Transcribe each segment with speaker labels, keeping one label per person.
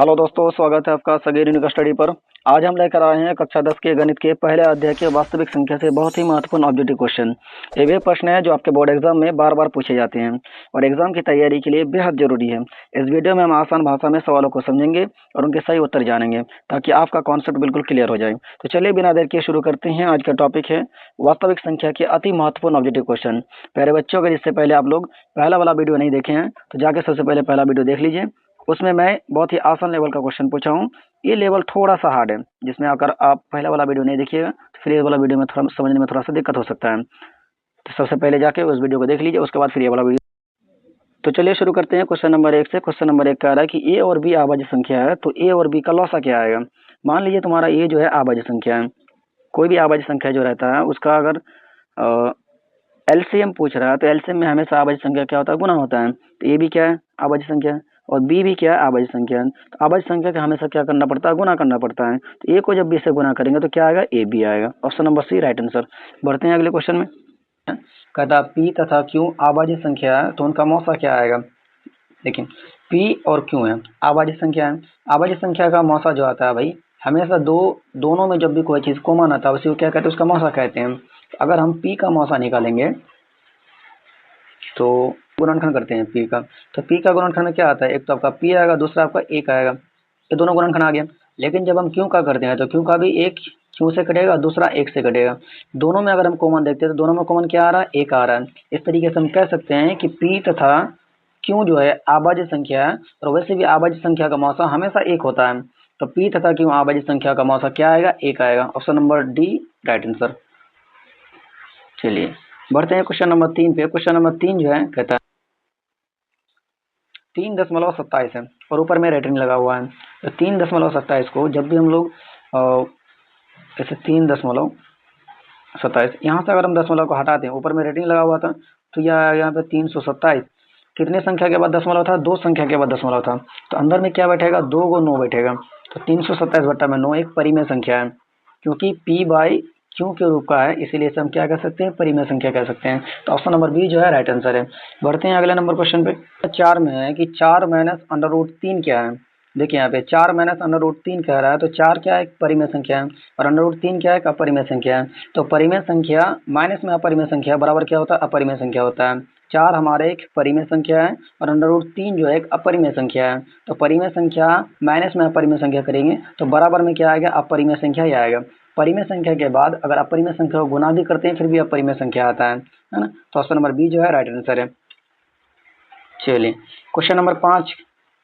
Speaker 1: Hello दोस्तों, स्वागत है आपका सगीर यूनिक स्टडी पर। आज हम लेकर आए हैं कक्षा 10 के गणित के पहले अध्याय के वास्तविक संख्या से बहुत ही महत्वपूर्ण ऑब्जेक्टिव क्वेश्चन। ये वे प्रश्न हैं जो आपके बोर्ड एग्जाम में बार बार पूछे जाते हैं और एग्जाम की तैयारी के लिए बेहद जरूरी है। इस वीडियो में हम आसान भाषा में सवालों को समझेंगे और उनके सही उत्तर जानेंगे ताकि आपका कॉन्सेप्ट बिल्कुल क्लियर हो जाए। तो चलिए बिना देर किए शुरू करते हैं। आज का टॉपिक है वास्तविक संख्या के अति महत्वपूर्ण ऑब्जेक्टिव क्वेश्चन। प्यारे बच्चों, अगर इससे पहले आप लोग पहला वाला वीडियो नहीं देखे हैं तो जाके सबसे पहले पहला वीडियो देख लीजिए। उसमें मैं बहुत ही आसान लेवल का क्वेश्चन पूछा हूँ। ये लेवल थोड़ा सा हार्ड है, जिसमें अगर आप पहला वाला वीडियो नहीं देखिएगा तो फिर ये वाला वीडियो में थोड़ा समझने में थोड़ा सा दिक्कत हो सकता है। तो सबसे पहले जाके उस वीडियो को देख लीजिए, उसके बाद फिर ये वाला वीडियो। तो चलिए शुरू करते हैं क्वेश्चन नंबर 1 से। क्वेश्चन नंबर 1 कह रहा है कि ए और बी आभाज्य संख्या है, तो ए और बी का लौसा क्या आएगा। मान लीजिए तुम्हारा ए जो है आभाज्य संख्या है। कोई भी आभाज्य संख्या जो रहता है उसका अगर एलसीएम पूछ रहा है तो एलसीएम में हमेशा आभाज्य संख्या क्या होता है, गुना होता है। तो ए भी क्या है, आभाज्य संख्या है, और बी भी क्या है, आभाज्य संख्या है। तो आभाज्य संख्या का हमेशा क्या करना पड़ता है, गुना करना पड़ता है। तो ए को जब बी से गुना करेंगे तो क्या आएगा, ए बी आएगा। Option number C right answer. बढ़ते हैं अगले क्वेश्चन में। कहता पी तथा क्यू आभाज्य संख्या है तो उनका मौसा क्या आएगा। देखिए पी और क्यू है, आभाज्य संख्या है। आभाज्य संख्या का मौसा जो आता है भाई, हमेशा दोनों में जब भी कोई चीज कॉमन आता है उसी को क्या कहते हैं, उसका मौसा कहते हैं। अगर हम पी का मौसा निकालेंगे तो गुणनखंड करते हैं पी का, तो पी का गुणनखंड में क्या आता है, एक तो आपका पी आएगा, दूसरा आपका एक आएगा। ये दोनों गुणनखंड आ गया। लेकिन जब हम क्यू का करते हैं तो क्यू का भी एक क्यू से कटेगा, दूसरा एक से कटेगा। दोनों में अगर हम कॉमन देखते हैं तो दोनों में कॉमन क्या आ रहा है, एक आ रहा है। इस तरीके से हम कह सकते हैं कि पी तथा क्यू जो है आभाज्य संख्या है, और वैसे भी आभाज्य संख्या का मौसा हमेशा एक होता है। तो पी तथा क्यू आभाज्य संख्या का मौसा क्या आएगा, एक आएगा। Option number D right answer. चलिए बढ़ते हैं क्वेश्चन नंबर 3 पे। क्वेश्चन नंबर 3 जो है कहता है 3.27 है और ऊपर में रेटिंग लगा हुआ है। तो 3.27 को जब भी हम लोग जैसे 3.27 यहाँ से अगर हम दशमलव को हटाते हैं, ऊपर में रेटिंग लगा हुआ था तो यह यहाँ पे 327 कितने संख्या के बाद दशमलव था, 2 संख्या के बाद दशमलव था। तो अंदर में क्या बैठेगा, 2 को 9 बैठेगा। तो 327 बट्टा में 9 एक परिमेय संख्या है, क्योंकि p बाई क्यू के रूप का है, इसीलिए इसे हम क्या कह सकते हैं, परिमेय संख्या कह सकते हैं। तो ऑप्शन नंबर बी जो है राइट आंसर है। बढ़ते हैं अगले नंबर क्वेश्चन पे। 4 में है कि 4 माइनस अंडर रूट 3 क्या है। देखिए यहाँ पे 4 माइनस अंडर रूट 3 कह रहा है, तो 4 क्या है, एक परिमेय संख्या है, और अंडर रूट 3 क्या है, अपरिमेय संख्या है। तो परिमेय संख्या माइनस में अपरिमेय संख्या बराबर क्या होता है, अपरिमेय संख्या होता है। 4 हमारे एक परिमेय संख्या है और अंडर रूट 3 जो है एक अपरिमेय संख्या है। तो परिमेय संख्या माइनस में अपरिमेय संख्या करेंगे तो बराबर में क्या आएगा, अपरिमेय संख्या ही आएगा। परिमेय संख्या के बाद अगर अपरिमेय संख्या को गुना भी करते हैं फिर भी अपरिमेय संख्या आता है ना। तो ऑप्शन नंबर बी जो है राइट आंसर है। चलिए क्वेश्चन नंबर 5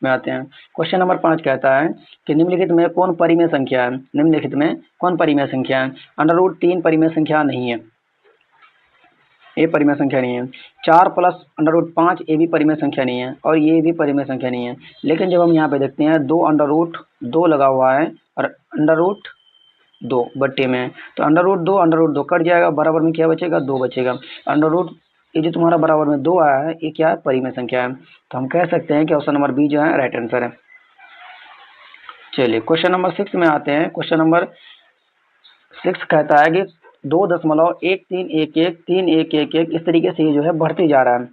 Speaker 1: में आते हैं। क्वेश्चन नंबर 5 कहता है कि निम्नलिखित में कौन परिमेय संख्या है। निम्नलिखित में कौन परिमेय संख्या है। अंडर रूट 3 परिमेय संख्या नहीं है, ये परिमेय संख्या नहीं है। 4 प्लस अंडर रूट 5 ये भी परिमेय संख्या नहीं है, और ये भी परिमेय संख्या नहीं है। लेकिन जब हम यहाँ पे देखते हैं 2 अंडर रूट 2 लगा हुआ है और अंडर रूट 2 बट्टे में, तो अंडर रूट 2 कट जाएगा, बराबर में क्या बचेगा, 2 बचेगा। अंडर रूट ये जो तुम्हारा बराबर में 2 आया है ये क्या है, परिमेय संख्या है। तो हम कह सकते हैं कि ऑप्शन नंबर बी जो है राइट आंसर है। चलिए क्वेश्चन नंबर 6 में आते हैं। क्वेश्चन नंबर 6 कहता है कि 2.1311 इस तरीके से ये जो है बढ़ते जा रहा है।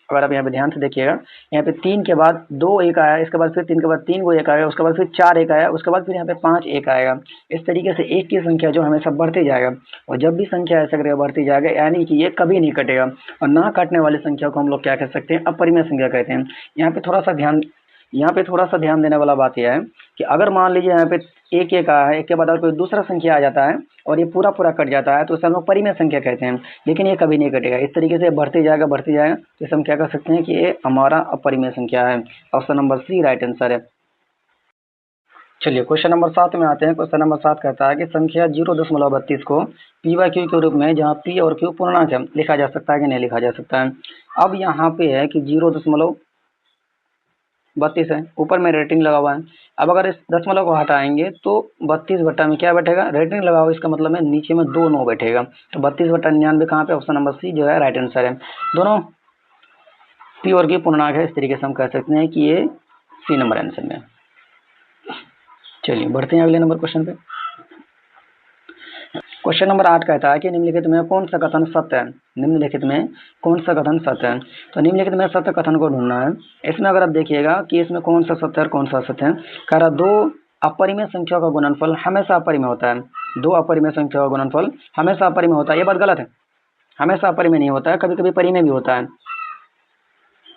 Speaker 1: अगर आप यहाँ पे ध्यान से देखिएगा, यहाँ पे 3 के बाद 2 एक आया, इसके बाद फिर 3 के बाद 3 को एक आएगा, उसके बाद फिर 4 एक आया, उसके बाद फिर यहाँ पे 5 एक आएगा। इस तरीके से एक की संख्या जो हमेशा बढ़ते जाएगा, और जब भी संख्या ऐसा करेगा बढ़ती जाएगा, यानी कि ये कभी नहीं कटेगा। और ना काटने वाली संख्या को हम लोग क्या कह सकते हैं, अपरिमेय संख्या कहते हैं। यहाँ पे थोड़ा सा ध्यान देने वाला बात यह है कि अगर मान लीजिए यहाँ पे एक एक आया है, एक के बाद अगर कोई दूसरा संख्या आ जाता है और ये पूरा पूरा कट जाता है तो उसे हम लोग परिमेय संख्या कहते हैं। लेकिन ये कभी नहीं कटेगा, इस तरीके से बढ़ते जाएगा तो इसे हम क्या कर सकते हैं कि ये हमारा अपरिमेय संख्या है। Option number C right answer है। चलिए क्वेश्चन नंबर 7 में आते हैं। क्वेश्चन नंबर 7 कहता है कि संख्या 0.32 को पी बाई क्यू के रूप में, जहाँ पी और क्यू पूर्णांक है, लिखा जा सकता है कि नहीं लिखा जा सकता है। अब यहाँ पे है कि 0.32 है, ऊपर में रेटिंग लगा हुआ है। अब अगर इस दशमलव को हटाएंगे तो 32 बट्टा में क्या बैठेगा, रेटिंग लगा हुआ, इसका मतलब है नीचे में 2 9 बैठेगा। तो 32/99 कहाँ पे, ऑप्शन नंबर सी जो है राइट आंसर है। दोनों पी और क्यू पूर्णांक है, इस तरीके से हम कह सकते हैं कि ये सी नंबर आंसर में। चलिए बढ़ते हैं अगले नंबर क्वेश्चन पे। क्वेश्चन नंबर 8 कहता है कि निम्नलिखित में कौन सा कथन सत्य है। निम्नलिखित में कौन सा कथन सत्य है। तो निम्नलिखित में सत्य कथन को ढूंढना है। इसमें अगर आप देखिएगा कि इसमें कौन सा सत्य है और कौन सा असत्य है। कह रहा दो अपरिमेय संख्या का गुणनफल हमेशा अपरिमेय होता है। दो अपरिमेय संख्या का गुणनफल हमेशा अपरिमेय होता है, ये बात गलत है। हमेशा अपरिमेय नहीं होता है, कभी कभी परिमेय भी होता है।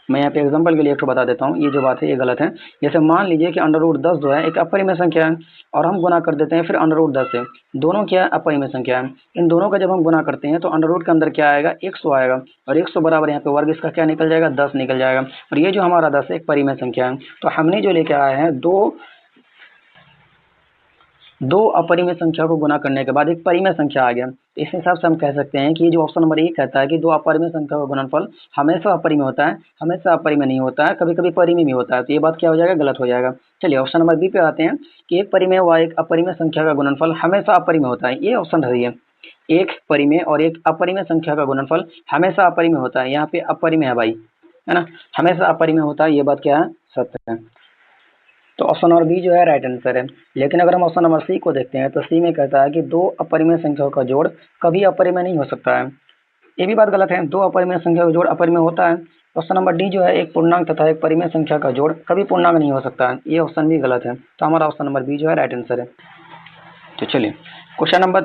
Speaker 1: मैं यहाँ पे एग्जांपल के लिए एक बता देता हूँ, ये जो बात है ये गलत है। जैसे मान लीजिए कि अंडर रूट 10 जो है एक अपरिमेय संख्या है और हम गुना कर देते हैं फिर अंडर रूट 10 से। दोनों क्या है, अपरिमेय संख्या है। इन दोनों का जब हम गुना करते हैं तो अंडर रूट के अंदर क्या आएगा, 100 आएगा और 100 बराबर यहाँ पे वर्ग इसका क्या निकल जाएगा, 10 निकल जाएगा। और ये जो हमारा 10 है एक परिमेय संख्या है। तो हमने जो लेके आए हैं दो अपरिमेय संख्या को गुना करने के बाद एक परिमेय संख्या आ गया। इस हिसाब से हम कह सकते हैं कि ये जो ऑप्शन नंबर 1 कहता है कि दो अपरिमेय संख्या का गुणनफल हमेशा अपरिमेय होता है, हमेशा अपरिमेय नहीं होता है, कभी कभी परिमेय भी होता है। तो ये बात क्या हो जाएगा, गलत हो जाएगा। चलिए ऑप्शन नंबर बी पे आते हैं कि एक परिमेय व एक अपरिमेय संख्या का गुणनफल हमेशा अपरिमेय होता है। ये ऑप्शन सही है। एक परिमेय और एक अपरिमेय संख्या का गुणनफल हमेशा अपरिमेय होता है। यहाँ पे अपरिमेय है भाई, है ना, हमेशा अपरिमेय होता है। ये बात क्या है, सत्य है। तो ऑप्शन नंबर बी जो है राइट आंसर है। लेकिन अगर हम ऑप्शन नंबर सी को देखते हैं तो सी में कहता है कि दो अपरिमेय संख्याओं का जोड़ कभी अपरिमेय नहीं हो सकता है। ये भी बात गलत है, दो अपरिमेय संख्या का जोड़ अपरिमेय होता है। ऑप्शन नंबर डी जो है एक पूर्णांक तथा एक परिमेय संख्या का जोड़ कभी पूर्णांक नहीं हो सकता है। ये ऑप्शन भी गलत है। तो हमारा ऑप्शन नंबर बी जो है राइट आंसर है। तो चलिए क्वेश्चन नंबर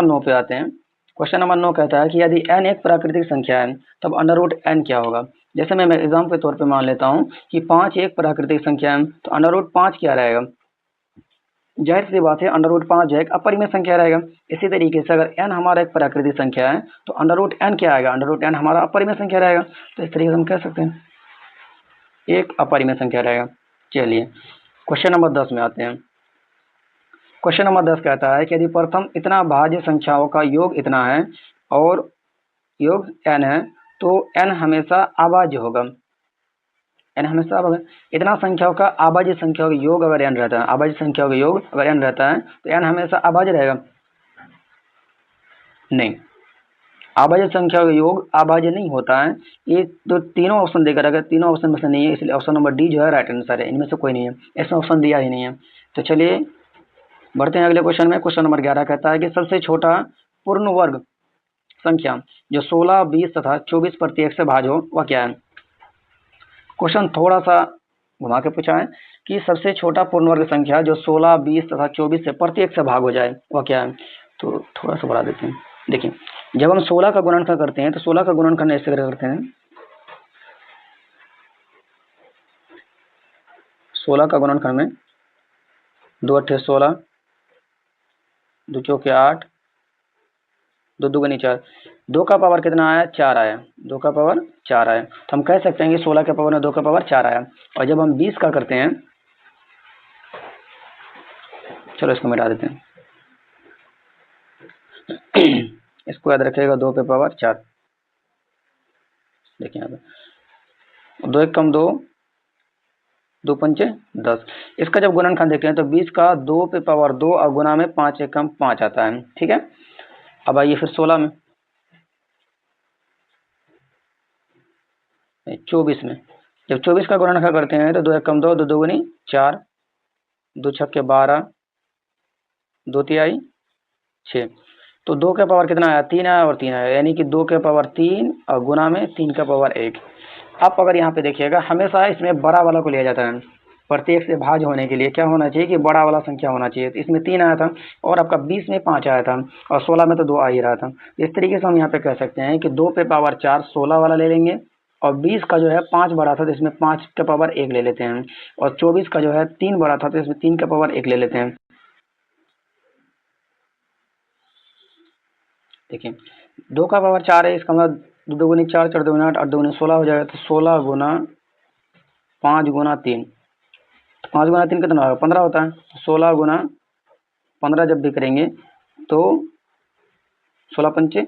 Speaker 1: 9 पे आते हैं। क्वेश्चन नंबर 9 कहता है कि यदि n एक प्राकृतिक संख्या है तब अंडर रूट n क्या होगा। जैसे मैं एग्जाम के तौर पे मान लेता हूँ कि 5 एक प्राकृतिक संख्या है तो अंडर रूट 5 क्या रहेगा, जाहिर सी बात है अंडर रूट 5 जो है एक अपरिमेय संख्या रहेगा। इसी तरीके से अगर n हमारा एक प्राकृतिक संख्या है तो अंडर रूट n क्या आएगा, अंडर रूट n हमारा अपरिमेय संख्या रहेगा। तो इस तरीके से हम कह सकते हैं एक अपरिमेय संख्या रहेगा। चलिए क्वेश्चन नंबर 10 में आते हैं। क्वेश्चन नंबर 10 कहता है कि यदि प्रथम इतना भाज्य संख्याओं का योग इतना है और योग n है तो n हमेशा अभाज्य होगा। n हमेशा अभाज्य, इतना संख्याओं का अभाज्य संख्याओं का योग अगर n रहता है, अभाज्य संख्याओं का योग अगर n रहता है तो n हमेशा अभाज्य रहेगा। नहीं, अभाज्य संख्याओं का योग अभाज्य नहीं होता है। ये तो तीनों ऑप्शन देकर, अगर तीनों ऑप्शन में से नहीं है इसलिए ऑप्शन नंबर डी जो है राइट आंसर है। इनमें से कोई नहीं है, इसमें ऑप्शन दिया ही नहीं है। तो चलिए बढ़ते हैं अगले क्वेश्चन में। क्वेश्चन नंबर 11 कहता है कि सबसे छोटा पूर्ण वर्ग संख्या जो 16, 20 तथा 24 प्रत्येक से भाज्य हो वह क्या है। क्वेश्चन थोड़ा सा घुमा के पूछा है कि सबसे छोटा पूर्ण वर्ग संख्या जो 16, 20 तथा 24 से प्रत्येक से भाग हो जाए वह क्या है। तो थोड़ा सा बढ़ा देते हैं। देखिए जब हम 16 का गुणनखंड करते हैं तो 16 का गुणनखंड ऐसे करते हैं, 16 का गुणनखंड में 2 अट्ठे 16, 2 चौके 8, 2 दूगुनी 4, 2 का पावर कितना आया, 4 आया, 2 का पावर 4 आया। तो हम कह सकते हैं कि 16 के पावर में 2 का पावर 4 आया। और जब हम 20 का करते हैं, चलो इसको मिटा देते हैं इसको याद रखिएगा, 2 पे पावर 4। देखिए यहाँ पे 2 एक कम 2, 2 पंचे 10। इसका जब गुणनखंड देखते हैं तो 20 का 2 पे पावर 2 और गुना में 5 एक कम 5 आता है। ठीक है, अब आइए फिर 16 में, 24 में। जब 24 का गुणनखंड करते हैं तो 2 एक कम 2, 2 दूगुनी 4, 2 छक्के 12, 2 तिहाई 6। तो 2 का पावर कितना आया, 3 आया और 3 आया, यानी कि 2 के पावर 3 और गुना में 3 का पावर 1। अब अगर यहाँ पे देखिएगा हमेशा इसमें बड़ा वाला को लिया जाता है। प्रत्येक से भाज्य होने के लिए क्या होना चाहिए कि बड़ा वाला संख्या होना चाहिए। तो इसमें 3 आया था और आपका 20 में 5 आया था और 16 में तो 2 आ ही रहा था। इस तरीके से हम यहाँ पे कह सकते हैं कि 2 पे पावर 4 16 वाला ले लेंगे और 20 का जो है 5 बड़ा था तो इसमें 5 का पावर 1 ले लेते हैं और 24 का जो है 3 बड़ा था तो इसमें 3 का पावर 1 ले लेते हैं। देखिए 2 का पावर 4 है, इसका मतलब 2 दूगुनी 4, 4 दूगुनी 8, 8 दूगुनी 16 हो जाएगा। तो 16 गुना 5 गुना 3, 5 गुना 3 कितना होगा, 15 होता है। 16 गुना 15 जब भी करेंगे तो 16 पंचे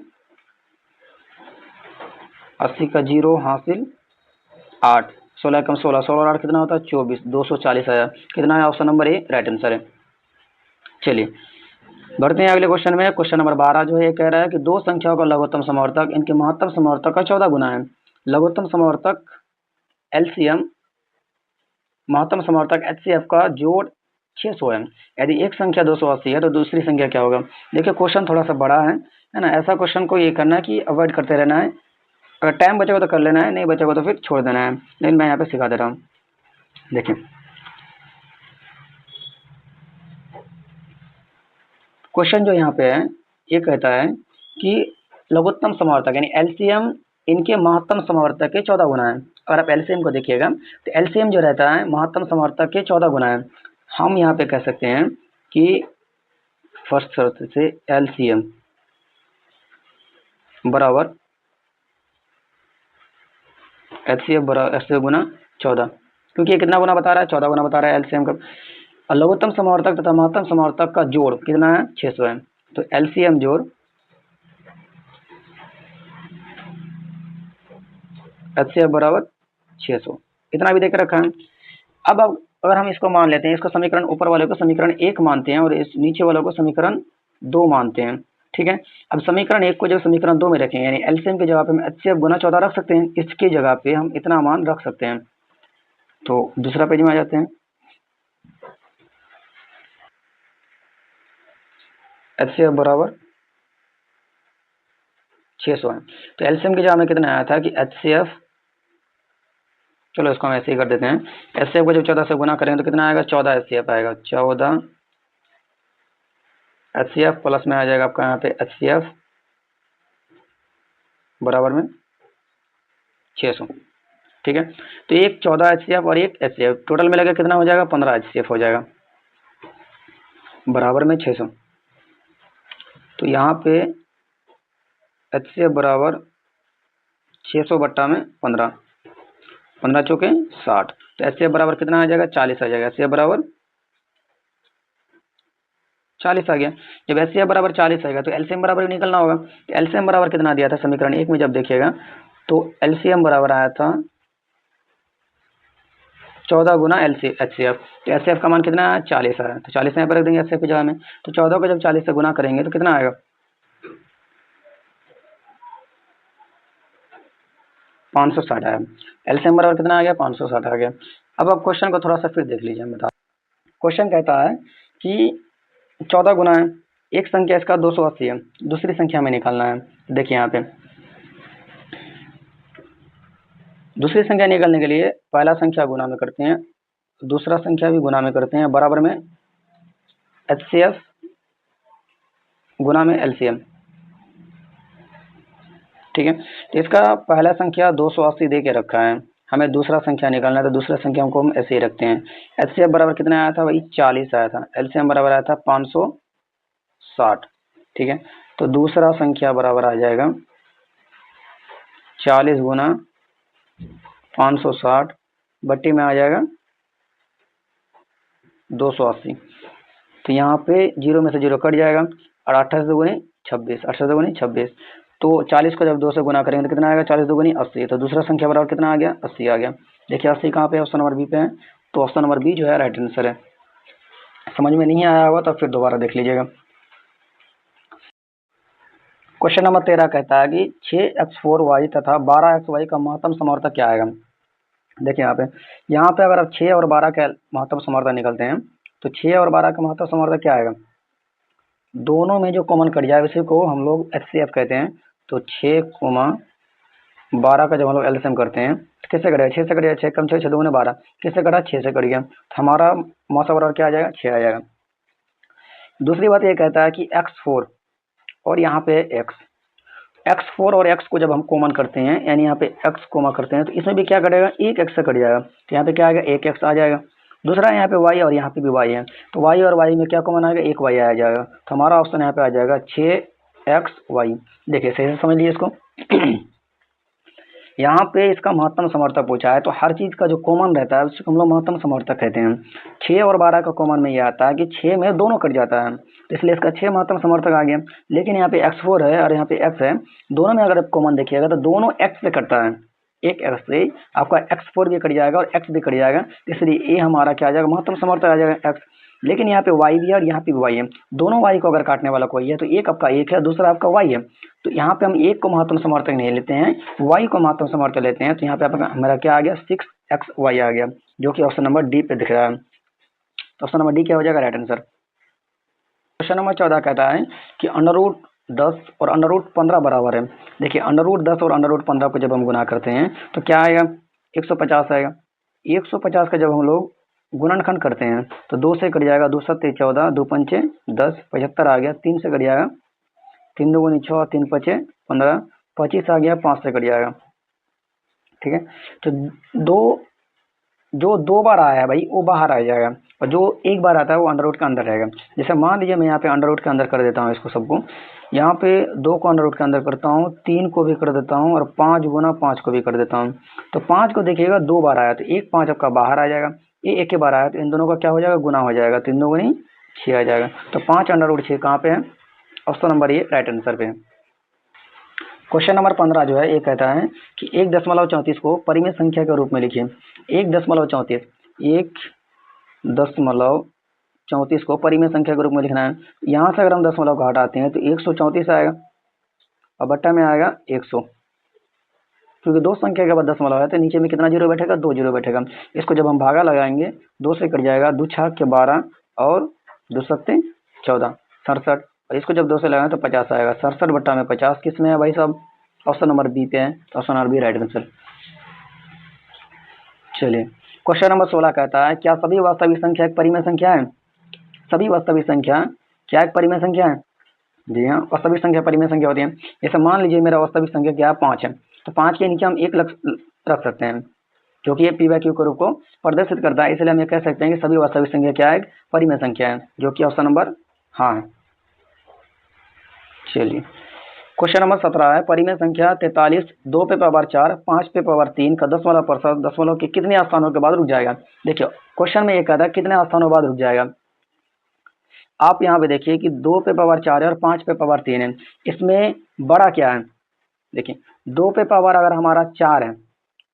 Speaker 1: 80 का 0 हासिल 8, 16 कम 16, 16 और 8 कितना होता है 24, 240 आया। कितना है, option number A right answer है। चलिए बढ़ते हैं अगले क्वेश्चन में। क्वेश्चन नंबर 12 जो है कह रहा है कि दो संख्याओं का लघुत्तम समवर्तक इनके महत्तम समवर्तक का 14 गुना है। लघुत्तम समवर्तक एलसीएम, महत्तम समवर्तक एचसीएफ का जोड़ 600 है। यदि एक संख्या 280 है तो दूसरी संख्या क्या होगा। देखिए क्वेश्चन थोड़ा सा बड़ा है ना। ऐसा क्वेश्चन को ये करना है कि अवॉइड करते रहना है। अगर टाइम बचेगा तो कर लेना है, नहीं बचेगा तो फिर छोड़ देना है। लेकिन मैं यहाँ पे सिखा दे रहा हूँ। देखिए क्वेश्चन जो यहाँ पे है ये कहता है कि लघुत्तम समावर्तक यानी एलसीएम इनके महत्तम समावर्तक के 14 गुना है। अगर आप एलसीएम को देखिएगा तो एलसीएम जो रहता है महत्तम समावर्तक के 14 गुना है। हम यहाँ पे कह सकते हैं कि फर्स्ट शर्त से एलसीएम बराबर एचसीएफ बराबर एचसीएफ गुना 14, क्योंकि ये कितना गुना बता रहा है, 14 गुना बता रहा है एलसीएम का। और लघुत्तम समावर्तक तथा महत्तम समावर्तक का जोड़ कितना है, 600 है। तो एलसीएम जोड़ एचसीएफ बराबर 600, इतना भी देकर रखा है। अब अगर हम इसको मान लेते हैं, इसको समीकरण ऊपर वाले को समीकरण 1 मानते हैं और इस नीचे वालों को समीकरण 2 मानते हैं, ठीक है। अब समीकरण 1 को जब समीकरण 2 में रखें यानी एलसीएम की जगह पे हम एचसीएफ गुना 14 रख सकते हैं, इसकी जगह पे हम इतना मान रख सकते हैं। तो दूसरा पेज में आ जाते हैं। एचसीएफ बराबर 600 है। तो एलसीएम की जगह में कितना आया था कि एचसीएफ, चलो इसको हम ऐसे ही कर देते हैं। एचसीएफ को जब 14 से गुना करेंगे तो कितना आएगा, 14 एचसीएफ आएगा। 14 एचसीएफ प्लस में आ जाएगा आपका यहाँ पे एचसीएफ बराबर में 600, ठीक है। तो एक 14 एचसीएफ और एक एचसीएफ टोटल मिलाकर कितना हो जाएगा, 15 एचसीएफ हो जाएगा बराबर में 600। तो यहाँ पे एचसीएफ बराबर 600 बट्टा में 15, 15 चौके 60। तो एचसीएफ बराबर कितना आ जाएगा, 40 आ जाएगा। एचसीएफ बराबर 40 आ गया। जब एचसीएफ बराबर 40 आएगा तो एलसीएम बराबर निकलना होगा। तो एलसीएम बराबर कितना दिया था समीकरण 1 में जब देखिएगा तो एलसीएम बराबर आया था 14 गुना एचसीएफ। तो एचसीएफ का मान कितना है, 40 आया। तो 40 यहाँ पर रख देंगे एचसीएफ की जगह में। तो 14 को जब 40 से गुना करेंगे तो कितना आएगा, 560 आया। एलसीएम बराबर कितना आ गया, 560 आ गया। अब आप क्वेश्चन को थोड़ा सा फिर देख लीजिए, बता। क्वेश्चन कहता है कि 14 गुना है, एक संख्या इसका 280 है, दूसरी संख्या में निकालना है। देखिए यहाँ पे दूसरी संख्या निकालने के लिए पहला संख्या गुना में करते हैं, दूसरा संख्या भी गुना में करते हैं, बराबर में एचसीएफ गुना में एलसीएम, ठीक है। तो इसका पहला संख्या 280 दे के रखा है, हमें दूसरा संख्या निकालना है तो दूसरा संख्या को हम ऐसे ही रखते हैं। एचसीएफ बराबर कितना आया था भाई, 40 आया था। एलसीएम बराबर आया था 560, ठीक है। तो दूसरा संख्या बराबर आ जाएगा 40 गुना 560 बट्टी में आ जाएगा 280। तो यहाँ पे 0 में से 0 कट जाएगा और 28 दुगुनी 26, 28 दुगुनी 26। तो 40 को जब 2 से गुना करेंगे तो कितना आएगा, 40 दुगुनी 80। तो दूसरा संख्या बराबर कितना आ गया, 80 आ गया। देखिए 80 कहाँ पे, ऑप्शन नंबर बी पे है। तो ऑप्शन नंबर बी जो है राइट आंसर है। समझ में नहीं आया होगा तो फिर दोबारा देख लीजिएगा। क्वेश्चन नंबर 13 कहता है कि 6x4y तथा 12xy का महत्तम समावर्तक क्या आएगा। देखिए यहाँ पे अगर आप 6 और 12 का महत्तम समावर्तक निकलते हैं तो 6 और 12 का महत्तम समावर्तक क्या आएगा, दोनों में जो कॉमन कट जाए उसी को हम लोग एचसीएफ कहते हैं। तो 6,12 का जब हम लोग एलसीएम करते हैं तो किससे कटेगा, 6 से कटेगा। 6 कम 6 2 12, किससे कटा, 6 से कट गया। तो हमारा मौसा बराबर क्या आ जाएगा, 6 आ जाएगा। दूसरी बात ये कहता है कि x4 और यहाँ पे x4 और x को जब हम कॉमन करते हैं यानी यहाँ पे x कॉमा करते हैं तो इसमें भी क्या कटेगा, एक x से कट जाएगा। तो यहाँ पे क्या आएगा, एक x आ जाएगा। दूसरा यहाँ पे y और यहाँ पे भी y है, तो y और y में क्या कॉमन आएगा, एक y आ जाएगा। तो हमारा ऑप्शन यहाँ पे आ जाएगा 6xy। देखिए सही से समझ लीजिए इसको। यहाँ पे इसका महत्तम समवर्तक पूछा है तो हर चीज का जो कॉमन रहता है उसको हम लोग महत्तम समवर्तक कहते हैं। 6 और 12 का कॉमन में ये आता है कि 6 में दोनों कट जाता है, तो इसलिए इसका 6 महत्तम समवर्तक आ गया। लेकिन यहाँ पे x4 है और यहाँ पे x है, दोनों में अगर आप कॉमन देखिएगा तो दोनों x से कटता है। एक x से आपका x4 भी कट जाएगा और x भी कट जाएगा, इसलिए ये हमारा क्या आ जाएगा, महत्तम समवर्तक आ जाएगा x। लेकिन यहाँ पे y भी है और यहाँ पे भी y है, दोनों y को अगर काटने वाला कोई है तो एक आपका एक है, दूसरा आपका y है। तो यहाँ पे हम एक को महत्तम समवर्तक नहीं लेते हैं, y को महत्तम समवर्तक लेते हैं। तो यहाँ पे आपका हमारा क्या आ गया, 6xy आ गया, जो कि ऑप्शन नंबर डी पे दिख रहा है। तो ऑप्शन नंबर डी क्या हो जाएगा राइट आंसर। क्वेश्चन नंबर 14 कहता है कि अंडर रूट 10 और अंडर रूट 15 बराबर है। देखिए अंडर रूट 10 और अंडर रूट 15 को जब हम गुना करते हैं तो क्या आएगा 150 आएगा। 150 का जब हम लोग गुणनखंड करते हैं तो 2 से कट जाएगा, 2 सत्ते 14, 2 पंचे 10, 75 आ गया। 3 से कट जाएगा, 3 दूनी 6, 3 पचे 15, 25 आ गया। 5 से कट जाएगा, ठीक है। तो जो 2 बार आया है भाई वो बाहर आ जाएगा और जो एक बार आता है वो अंडर रूट के अंदर रहेगा। जैसे मान लीजिए मैं यहाँ पे अंडर रूट के अंदर कर देता हूँ इसको सबको, यहाँ पे 2 को अंडर रूट के अंदर करता हूँ, 3 को भी कर देता हूँ और 5 गुना 5 को भी कर देता हूँ। तो 5 को देखिएगा 2 बार आया तो एक 5 आपका बाहर आ जाएगा, ये एक ही बार आया तो इन दोनों का क्या हो जाएगा गुना हो जाएगा, 3 2 गुनी 6 आ जाएगा। तो 5 अंडर रूट 6 कहाँ पे है, ऑप्शन नंबर ये राइट आंसर पे है। क्वेश्चन नंबर 15 जो है ये कहता है कि 1.34 को परिमेय संख्या के रूप में लिखिए। 1.34 1.34 को परिमेय संख्या के रूप में लिखना है। यहाँ से अगर हम दशमलव को हटाते हैं तो 134 आएगा और बट्टा में आएगा 100, क्योंकि 2 संख्या के बाद दशमलव है तो नीचे में कितना जीरो बैठेगा, 2 जीरो बैठेगा। इसको जब हम भागा लगाएंगे 2 से कट जाएगा, 2 छाक के 12 और 2 सत्ते 14, 67 और इसको जब 2 से लगाएं तो 50 आएगा। 67 बट्टा में 50 किस में है भाई साहब, ऑप्शन नंबर बी पे है, तो option number B right answer. चलिए क्वेश्चन नंबर 16 कहता है क्या सभी वास्तविक संख्या एक परिमेय संख्या है। सभी वास्तविक संख्या क्या एक परिमेय संख्या है। जी हाँ, वास्तविक संख्या परिमेय संख्या होती है। जैसे मान लीजिए मेरा वास्तविक संख्या क्या है 5 है, तो 5 के नीचे हम 1 रख सकते हैं क्योंकि ये पी बाई क्यू के रूप को प्रदर्शित करता है, इसलिए हम ये कह सकते हैं कि सभी वास्तविक संख्या क्या है, परिमेय संख्या है, जो कि ऑप्शन नंबर हाँ है। चलिए क्वेश्चन नंबर 17 है परिमेय संख्या 43 2 पे पावर 4 5 पे पावर 3 का दशमलव प्रतिशत दशमलव के कितने स्थानों के बाद रुक जाएगा। देखिए क्वेश्चन में ये कहता है कितने स्थानों बाद रुक जाएगा। आप यहाँ पे देखिए कि 2 पे पावर 4 है और 5 पे पावर 3 है, इसमें बड़ा क्या है। देखिए 2 पे पावर अगर हमारा 4 है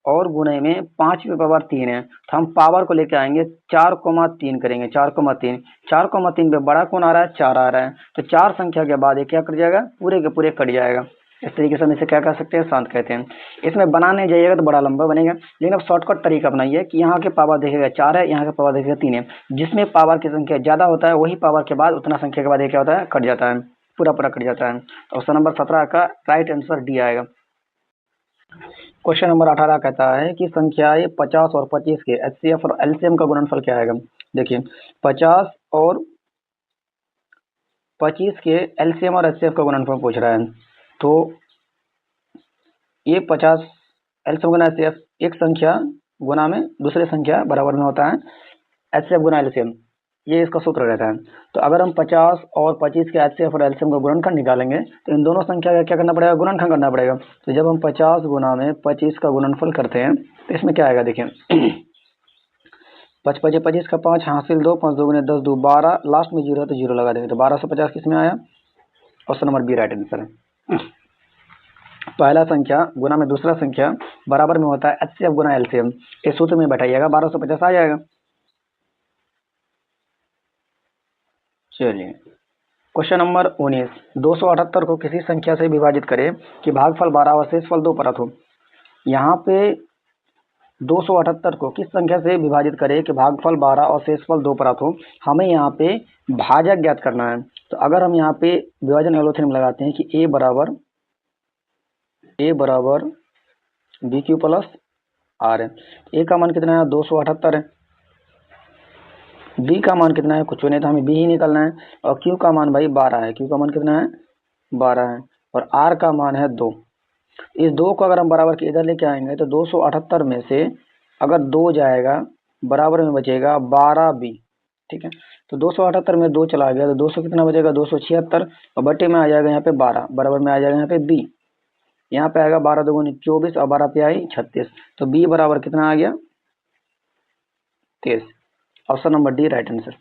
Speaker 1: और गुणे में 5 पे पावर 3 है तो हम पावर को लेके आएंगे 4,3 करेंगे, 4,3 4,3 पे बड़ा कौन आ रहा है, 4 आ रहा है, तो 4 संख्या के बाद ये क्या कट जाएगा, पूरे के पूरे कट जाएगा। इस तरीके से हम इसे क्या कह सकते हैं, शांत कहते हैं। इसमें बनाने जाइएगा तो बड़ा लंबा बनेगा, लेकिन अब शॉर्टकट तरीका अपनाइए कि यहाँ के पावर देखेगा 4 है, यहाँ के पावर देखेगा 3 है, जिसमें पावर की संख्या ज़्यादा होता है वही पावर के बाद उतना संख्या के बाद ये क्या होता है, कट जाता है, पूरा पूरा कट जाता है। ऑप्शन नंबर 17 का राइट आंसर डी आएगा। क्वेश्चन नंबर 18 कहता है कि संख्याएं 50 और 25 के एचसीएफ और एलसीएम का गुणनफल क्या आएगा। देखिए 50 और 25 के एलसीएम और एचसीएफ का गुणनफल पूछ रहा है, तो ये 50 एलसीएम गुना एचसीएफ, एक संख्या गुना में दूसरे संख्या बराबर में होता है एचसीएफ गुना एलसीएम, ये इसका सूत्र रहता है। तो अगर हम 50 और 25 के एचसीएफ और एलसीएम का गुणनखंड निकालेंगे तो इन दोनों संख्या का क्या करना पड़ेगा, गुणनखंड करना पड़ेगा। तो जब हम 50 गुना में 25 का गुणनफल करते हैं तो इसमें क्या आएगा, देखिए 5 5 25 का 5 हासिल 2, 5 2 गुने 10 2 12, लास्ट में 0 है तो 0 लगा देंगे, तो 1250 किस में आया, option number B right answer है। पहला संख्या गुना में दूसरा संख्या बराबर में होता है एचसीएफ गुना एलसीएम, इस सूत्र में बैठाइएगा 1250 आ जाएगा। चलिए क्वेश्चन नंबर 19 278 को किसी संख्या से विभाजित करें कि भागफल 12 और शेषफल 2 परत हो। यहाँ पे 278 को किस संख्या से विभाजित करें कि भागफल 12 और शेषफल 2 परत हो। हमें यहाँ पे भाजक ज्ञात करना है, तो अगर हम यहाँ पे विभाजन एलोथेरम लगाते हैं कि a बराबर बी क्यू प्लस आर है, a का मान कितना है 278 है, b का मान कितना है कुछ नहीं, तो हमें b ही निकलना है, और q का मान भाई 12 है, q का मान कितना है 12 है, और r का मान है 2। इस 2 को अगर हम बराबर के इधर लेके आएंगे तो 278 में से अगर 2 जाएगा बराबर में बचेगा 12b, ठीक है। तो 278 में 2 चला गया तो 200 कितना बचेगा 276, और बटे में आ जाएगा यहाँ पे 12, बराबर में आ जाएगा यहाँ पे b, यहाँ पे आएगा 12 2 24 और 12 पे आई 36, तो b बराबर कितना आ गया 23, option number D right answer.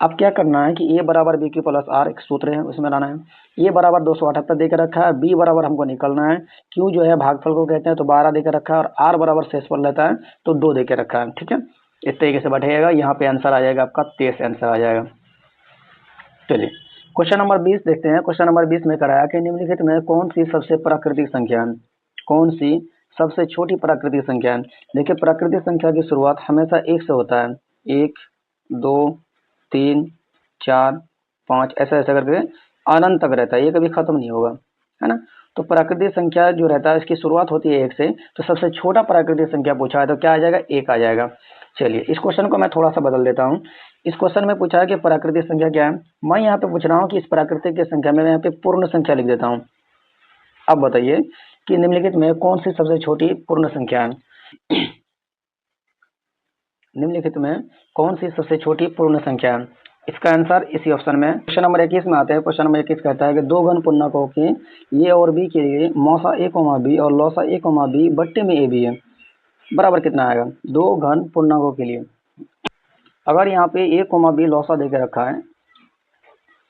Speaker 1: अब क्या करना है कि a बराबर बी क्यू प्लस आर एक सूत्र है उसमें लाना है। a बराबर 278 देकर रखा है, b बराबर हमको निकलना है, q जो है भागफल को कहते हैं तो 12 देकर रखा है, और r बराबर शेषफल रहता है तो 2 देकर रखा है, ठीक है। इस तरीके से बैठेगा, यहाँ पे आंसर आ जाएगा आपका 23 आंसर आ जाएगा। चलिए क्वेश्चन नंबर 20 देखते हैं। क्वेश्चन नंबर 20 में कराया कि निम्नलिखित में कौन सी सबसे प्राकृतिक संख्या है, कौन सी सबसे छोटी प्राकृतिक संख्या है। देखिए प्राकृतिक संख्या की शुरुआत हमेशा 1 से होता है, 1 2 3, 4, 5 ऐसा ऐसा करके अनंत तक रहता है, ये कभी खत्म नहीं होगा, है ना। तो प्राकृतिक संख्या जो रहता है इसकी शुरुआत होती है 1 से, तो सबसे छोटा प्राकृतिक संख्या पूछा है तो क्या आ जाएगा, 1 आ जाएगा। चलिए इस क्वेश्चन को मैं थोड़ा सा बदल देता हूँ। इस क्वेश्चन में पूछा है कि प्राकृतिक संख्या क्या है, मैं यहाँ पे पूछ रहा हूँ कि इस प्राकृतिक की संख्या में मैं यहाँ पे पूर्ण संख्या लिख देता हूँ। अब बताइए कि निम्नलिखित में कौन सी सबसे छोटी पूर्ण संख्या है। निम्नलिखित में कौन सी सबसे छोटी पूर्ण संख्या है, इसका आंसर इसी ऑप्शन में क्वेश्चन नंबर 21 में आता है। क्वेश्चन नंबर 21 कहता है कि दो घन पूर्णांकों के ए और बी के लिए मौसा ए कोमा बी और लौसा ए कोमा बी बट्टे में ए बी है, बराबर कितना आएगा। दो घन पूर्णांकों के लिए अगर यहाँ पे ए कोमा बी लौसा दे के रखा है,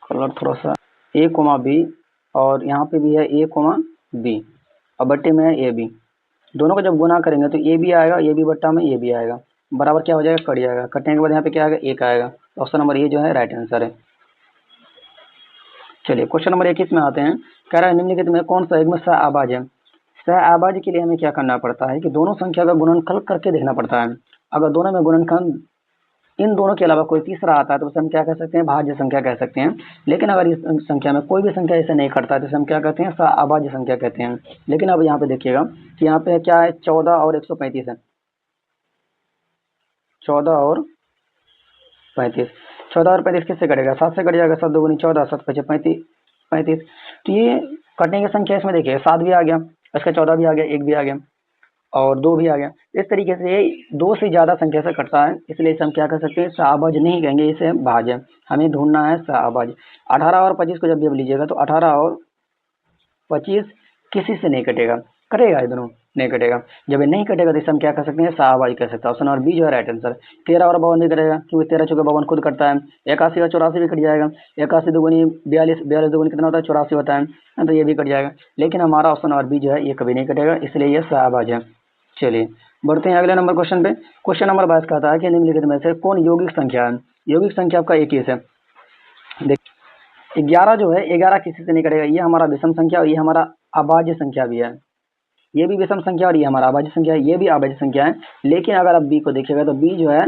Speaker 1: कलर थोड़ा सा, ए कोमा बी और यहाँ पे भी है ए कोमा बी और बट्टे में है ए बी, दोनों को जब गुना करेंगे तो ए भी आएगा, ए बी बट्टा में ए भी आएगा, बराबर क्या हो जाएगा, कट जाएगा। कटने के बाद यहाँ पे क्या आएगा, 1 आएगा। ऑप्शन नंबर ए जो है राइट आंसर है। चलिए क्वेश्चन नंबर 21 में आते हैं। कह रहा है निम्नलिखित में कौन सा एक में सह आबाज है। सह आबाज के लिए हमें क्या करना पड़ता है कि दोनों संख्या का गुणनखंड करके देखना पड़ता है। अगर दोनों में गुणनखंड इन दोनों के अलावा कोई तीसरा आता है तो उसे हम क्या कह सकते हैं, भाज्य संख्या कह सकते हैं। लेकिन अगर इस संख्या में कोई भी संख्या ऐसे नहीं करता है तो हम क्या कहते हैं, सह अभाज्य संख्या कहते हैं। लेकिन अब यहाँ पे देखिएगा कि यहाँ पे क्या है, 14 और 135 है। 14 और 35, 14 और 35 किससे कटेगा, 7 से कट जाएगा। 7 दूनी 14, 7 5 35। तो ये कटने की संख्या इसमें देखिए 7 भी आ गया, इसका 14 भी आ गया, 1 भी आ गया और 2 भी आ गया। इस तरीके से 2 से ज़्यादा संख्या से कटता है, इसलिए इसे हम क्या कर सकते हैं, सहअभाज्य नहीं कहेंगे, इसे भाज्य। हमें ढूंढना है सहअभाज्य। 18 और 25 को जब भी लीजिएगा तो 18 और 25 किसी से नहीं कटेगा, कटेगा ये दोनों, नहीं कटेगा। जब ये नहीं कटेगा तो इसे हम क्या कर सकते हैं, सहअभाज्य कह सकते हैं। ऑप्शन नंबर बी जो है राइट आंसर। 13 और 52 नहीं कटेगा क्योंकि 13 चौके 52 खुद कटता है। 81 और 84 भी कट जाएगा, 81 दुगुनी 42, 42 दुगुनी कितना होता है, 84 होता है, तो ये भी कट जाएगा। लेकिन हमारा ऑप्शन नंबर बी जो है ये कभी नहीं कटेगा, इसलिए ये सहअभाज्य है। चलिए बढ़ते हैं अगले नंबर क्वेश्चन पे। क्वेश्चन नंबर 22 कहता है कि निम्नलिखित में से कौन यौगिक संख्या है। यौगिक संख्या आपका 21 है। देखिए 11 जो है, 11 किसी से नहीं कटेगा, ये हमारा विषम संख्या और ये हमारा अभाज्य संख्या भी है। ये भी विषम संख्या और ये हमारा अभाज्य संख्या है, ये भी अभाज्य संख्या है। लेकिन अगर आप बी को देखिएगा तो बी जो है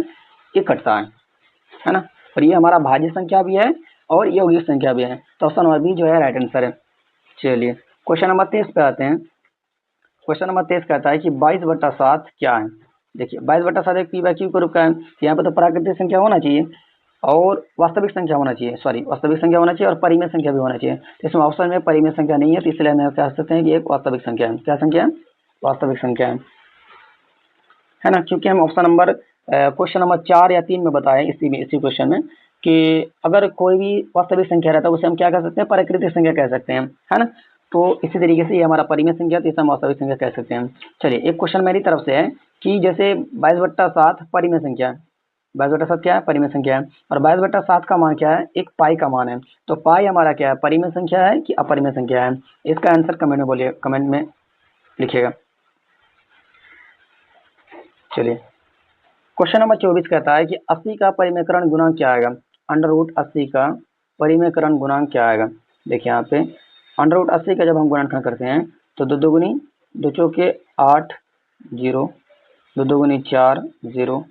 Speaker 1: ये कटता है ना, और ये हमारा भाज्य संख्या भी है और यौगिक संख्या भी है। तो ऑप्शन नंबर बी जो है राइट आंसर है। चलिए क्वेश्चन नंबर 23 पे आते हैं। क्वेश्चन नंबर 23 कहता है कि 22/7 क्या है। देखिए 22/7 एक पी बाई क्यू के रूप का है। यहाँ पे तो प्राकृतिक संख्या होना चाहिए और वास्तविक संख्या होना चाहिए, वास्तविक संख्या होना चाहिए और परिमेय संख्या भी होना चाहिए। तो इसमें ऑप्शन में परिमेय संख्या नहीं है, तो इसलिए हम कह सकते हैं कि एक वास्तविक संख्या है। क्या संख्या है, वास्तविक संख्या है ना। क्योंकि हम ऑप्शन नंबर क्वेश्चन नंबर 4 या 3 में बताएं इसी क्वेश्चन में कि अगर कोई भी वास्तविक संख्या रहता है उसे हम क्या कह सकते हैं, प्राकृतिक संख्या कह सकते हैं, है ना। तो इसी तरीके से ये हमारा परिमेय संख्या, तो इसे हम वास्तविक संख्या कह सकते हैं। चलिए एक क्वेश्चन मेरी तरफ से है कि जैसे 22/7 परिमेय संख्या है, 22/7 क्या है, परिमेय संख्या है, और 22/7 का मान क्या है, एक पाई का मान है। तो पाई हमारा क्या है, परिमेय संख्या है कि अपरिमेय संख्या है। इसका आंसर कमेंट में बोलिए, कमेंट में लिखिएगा। चलिए क्वेश्चन नंबर 24 कहता है कि 80 का परिमेयकरण गुणांक क्या आएगा। √80 का परिमेयकरण गुणांक क्या आएगा। देखिए यहाँ पे √80 का जब हम गुणनखंड करते हैं तो 2 दूगुनी 2 चौके 8 0, 2 दूगुनी 4 0,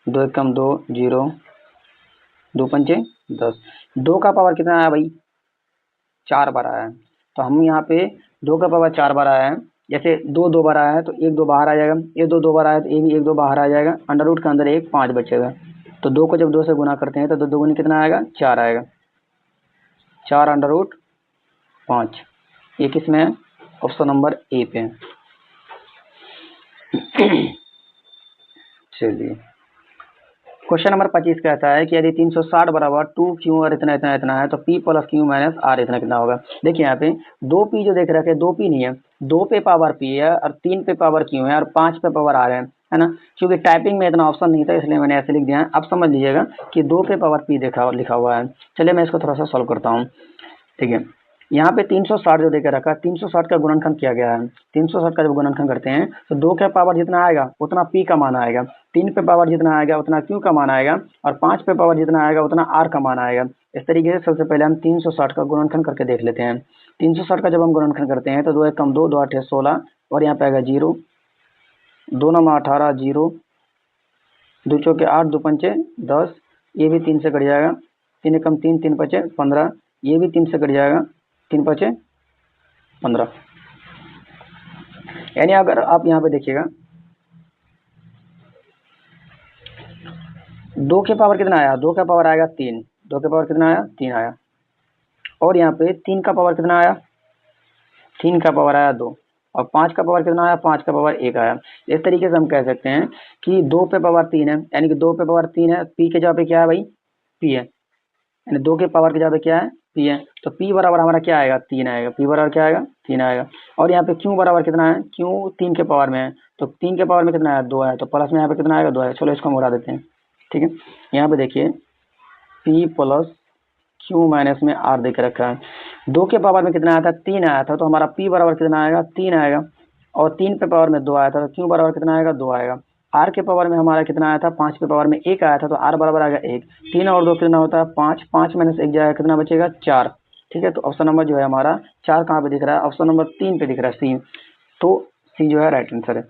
Speaker 1: 2 एकम 2 0, 2 पंचे 10। 2 का पावर कितना आया भाई, 4 बार आया है। तो हम यहाँ पे 2 का पावर 4 बार आया है, जैसे 2 2 बार आया है तो 1 2 बाहर आ जाएगा, ये 2 2 बार आया तो ये भी 1 2 बाहर आ जाएगा। अंडर रूट के अंदर 1 5 बचेगा। तो 2 को जब 2 से गुना करते हैं तो 2 दूगुनी कितना आएगा, 4 आएगा, 4 √5। ये किस में है, ऑप्शन नंबर ए पे है। चलिए क्वेश्चन नंबर 25 कहता है कि यदि 360 बराबर 2Q और इतना इतना इतना है तो P + Q - R इतना कितना होगा। देखिए यहाँ पे 2P जो देख रखे हैं, 2P नहीं है, 2 पे पावर P है और 3 पे पावर Q है और 5 पे पावर R है ना। क्योंकि टाइपिंग में इतना ऑप्शन नहीं था इसलिए मैंने ऐसे लिख दिया है। अब समझ लीजिएगा कि 2 पे पावर P लिखा हुआ है। चलिए मैं इसको थोड़ा सा सॉल्व करता हूँ। ठीक है, यहाँ पे 360 जो देकर रखा है, 360 का गुणनखंड किया गया है। 360 का जब गुणनखंड करते हैं तो 2 के पावर जितना आएगा उतना P का मान आएगा, 3 पे पावर जितना आएगा उतना Q का मान आएगा और 5 पे पावर जितना आएगा उतना R का मान आएगा। इस तरीके से सबसे पहले हम 360 का गुणनखंड करके देख लेते हैं। 360 का जब हम गुणनखंड करते हैं तो 2 एकम 2, 2 8 16 और यहाँ पे आएगा 0, 2 9 18 0, 2 चौके 8, 2 पंचे 10, ये भी 3 से कट जाएगा, 3 एकम 3, 3 पचे 15, ये भी 3 से कट जाएगा, 3 पचे 15। यानी अगर आप यहाँ पे देखिएगा 2 के पावर कितना आया, 2 का पावर आएगा 3, 2 के पावर कितना आया 3 आया, और यहाँ पे 3 का पावर कितना आया, 3 का पावर आया 2, और 5 का पावर कितना आया, 5 का पावर 1 आया। इस तरीके से हम कह सकते हैं कि 2 पे पावर 3 है, यानी कि 2 पे पावर 3 है, पी के जगह पे क्या है भाई, पी है, यानी 2 के पावर की जगह पे क्या है, पी है, तो पी बराबर हमारा क्या आएगा, 3 आएगा, पी बराबर क्या आएगा, 3 आएगा। और यहाँ पे क्यू बराबर कितना है, क्यू 3 के पावर में है, तो 3 के पावर में कितना है, 2 है, तो प्लस में यहाँ पे कितना आएगा, 2 है। चलो इसको हम उड़ा देते हैं, ठीक है। यहाँ पे देखिए पी प्लस क्यू माइनस में आर दे के रखा है, 2 के पावर में कितना आया था, 3 आया था, तो हमारा पी बराबर कितना आएगा, 3 आएगा, और 3 पे पावर में 2 आया था, तो क्यू बराबर कितना आएगा, 2 आएगा। आर के पावर में हमारा कितना आया था, 5 के पावर में 1 आया था, तो आर बराबर आएगा 1, 3 और 2 कितना होता है 5, 5 माइनस 1 जाएगा, कितना बचेगा 4, ठीक है। तो ऑप्शन नंबर जो है हमारा 4 कहाँ पे दिख रहा है, ऑप्शन नंबर 3 पे दिख रहा है, सी, तो सी जो है राइट आंसर है।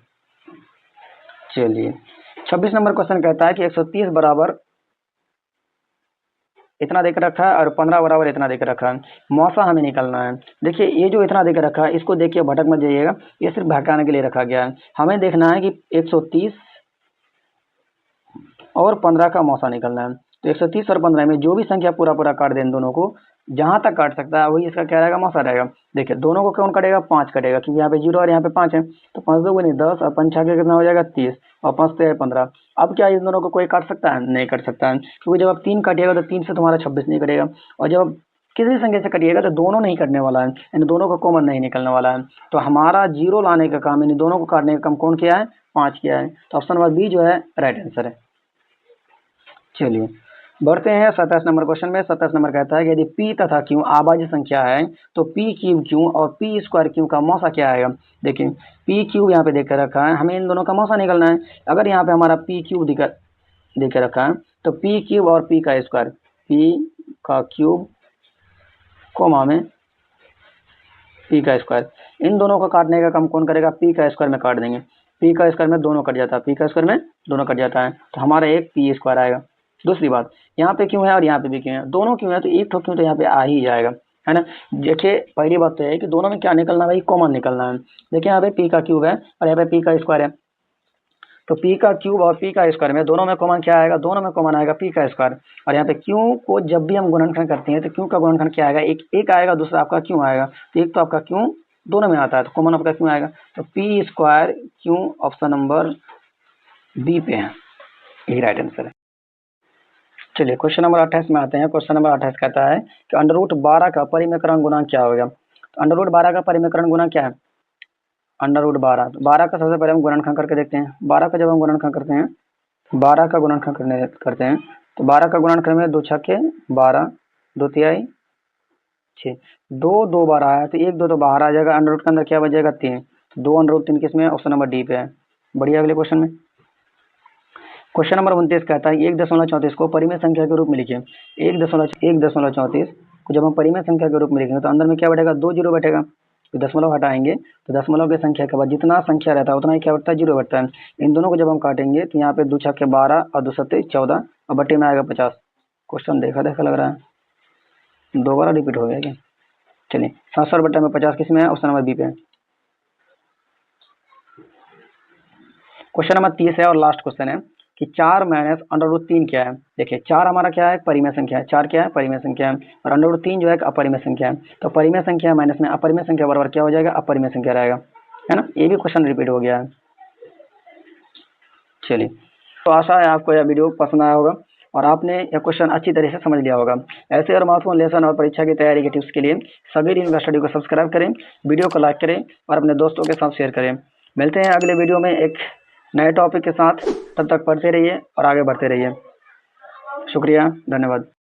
Speaker 1: चलिए 26 नंबर क्वेश्चन कहता है कि 130 बराबर इतना देकर रखा है और 15 बराबर इतना देकर रखा है, मौसा हमें निकालना है। देखिए ये जो इतना देकर रखा है इसको देखिए भटक मत जाइएगा, ये सिर्फ भटकाने के लिए रखा गया है। हमें देखना है कि 130 और 15 का मौसा निकलना है। तो 130 और 15 में जो भी संख्या पूरा पूरा काट दें इन दोनों को, जहां तक काट सकता है वही इसका क्या रहेगा, मौसा रहेगा। देखिए दोनों को कौन कटेगा, 5 कटेगा, क्योंकि यहाँ पे 0 और यहाँ पे 5 है, तो 5 2 गुनी 10 और 5 6 कितना हो जाएगा 30, और 5 से 15। अब क्या इन दोनों को कोई काट सकता है, नहीं काट सकता है, क्योंकि जब आप 3 काटिएगा तो 3 से तुम्हारा 26 नहीं कटेगा, और जब आप किसी संख्या से कटिएगा तो दोनों नहीं कटने वाला है, इन दोनों का कॉमन नहीं निकलने वाला है। तो हमारा 0 लाने का काम, इन दोनों को काटने का काम कौन किया है, 5 किया है, तो ऑप्शन नंबर बी जो है राइट आंसर है। चलिए बढ़ते हैं 27 नंबर क्वेश्चन में। 27 नंबर कहता है कि यदि p तथा q आभाज्य संख्या है तो p क्यूब q और p स्क्वायर q का मौसा क्या आएगा। देखिए p क्यूब यहाँ पे देख कर रखा है, हमें इन दोनों का मौसा निकलना है। अगर यहाँ पे हमारा p क्यूब देख कर रखा है तो p क्यूब और p का स्क्वायर, p का क्यूब कोमा में p का स्क्वायर, इन दोनों को काटने का काम कौन करेगा, p का स्क्वायर में काट देंगे, p का स्क्वायर में दोनों कट जाता है, p का स्क्वायर में दोनों कट जाता है, तो हमारा एक p स्क्वायर आएगा। दूसरी बात, यहाँ पे क्यों है और यहाँ पे भी क्यों है, दोनों क्यों है, तो एक ठोक क्यों तो यहाँ पे आ ही जाएगा, है ना। देखिए पहली बात तो है कि दोनों में क्या निकलना है भाई, कॉमन निकलना है। देखिए यहाँ पे p का क्यूब है और यहाँ पे p का स्क्वायर है, तो p का क्यूब और p का स्क्वायर में दोनों में कॉमन क्या आएगा, दोनों में कॉमन आएगा p का स्क्वायर। और यहाँ पे q को जब भी हम गुणनखंड करते हैं तो q का गुणनखंड क्या आएगा, एक आएगा, दूसरा आपका q आएगा, तो एक तो आपका q दोनों में आता है, तो कॉमन आपका q आएगा, तो p square q option number B पे है, यही राइट आंसर है। चलिए क्वेश्चन नंबर 28 में आते हैं। क्वेश्चन नंबर 28 कहता है कि अंडर रूट 12 का परिमेकरण गुणांक क्या होगा। तो अंडर रूट 12 का परिमेकरण गुणांक क्या है, अंडर रूट 12, तो 12 का सबसे पहले हम गुणनखंड करके देखते हैं। 12 का जब हम गुणनखंड करते हैं, 12 का गुणनखंड करते हैं तो 12 का गुणनखंड में 2 छक्के 12, 2 तिहाई 6, 2 2 बार आया तो 1 2 तो बाहर आ जाएगा, अंडर रूट के अंदर क्या बचेगा 3, तो 2 अंडर रूट 3 किस में, ऑप्शन नंबर डी पे है। बढ़िया, अगले क्वेश्चन में क्वेश्चन नंबर 29 कहता है 1.34 को परिमेय संख्या के रूप में लिखिए। 1.34 को जब हम परिमेय संख्या के रूप में लिखेंगे तो अंदर में क्या बैठेगा, 2 जीरो बैठेगा, तो दशमलव हटाएंगे तो दशमलव की संख्या के बाद जितना संख्या रहता है उतना ही क्या बैठता है, जीरो बैठता है। इन दोनों को जब हम काटेंगे तो यहाँ पे 2 छक्के 12 और 2 सत्ते 14 और बट्टे में आएगा 50। क्वेश्चन देखा देखा लग रहा है, दोबारा रिपीट हो गया क्या। चलिए 700 बट्टे में 50 किस में है, ऑप्शन नंबर बी पे है। क्वेश्चन नंबर 30 है और लास्ट क्वेश्चन है कि 4 माइनस अंडर रूट 3 क्या है। देखिए 4 हमारा क्या है, परिमेय संख्या है, 4 क्या है, परिमेय संख्या है, और अंडर रूट 3 जो है अपरिमेय संख्या है। तो परिमेय संख्या माइनस में अपरिमेय संख्या बराबर क्या हो जाएगा, अपरिमेय संख्या रहेगा, है ना। ये भी क्वेश्चन रिपीट हो गया है। चलिए तो आशा है आपको यह वीडियो पसंद आया होगा और आपने यह क्वेश्चन अच्छी तरह से समझ लिया होगा। ऐसे और महत्वपूर्ण लेसन और परीक्षा की तैयारी के टिप्स के लिए सभी रीडिंग स्टडी को सब्सक्राइब करें, वीडियो को लाइक करें और अपने दोस्तों के साथ शेयर करें। मिलते हैं अगले वीडियो में एक नए टॉपिक के साथ, तब तक पढ़ते रहिए और आगे बढ़ते रहिए। शुक्रिया, धन्यवाद।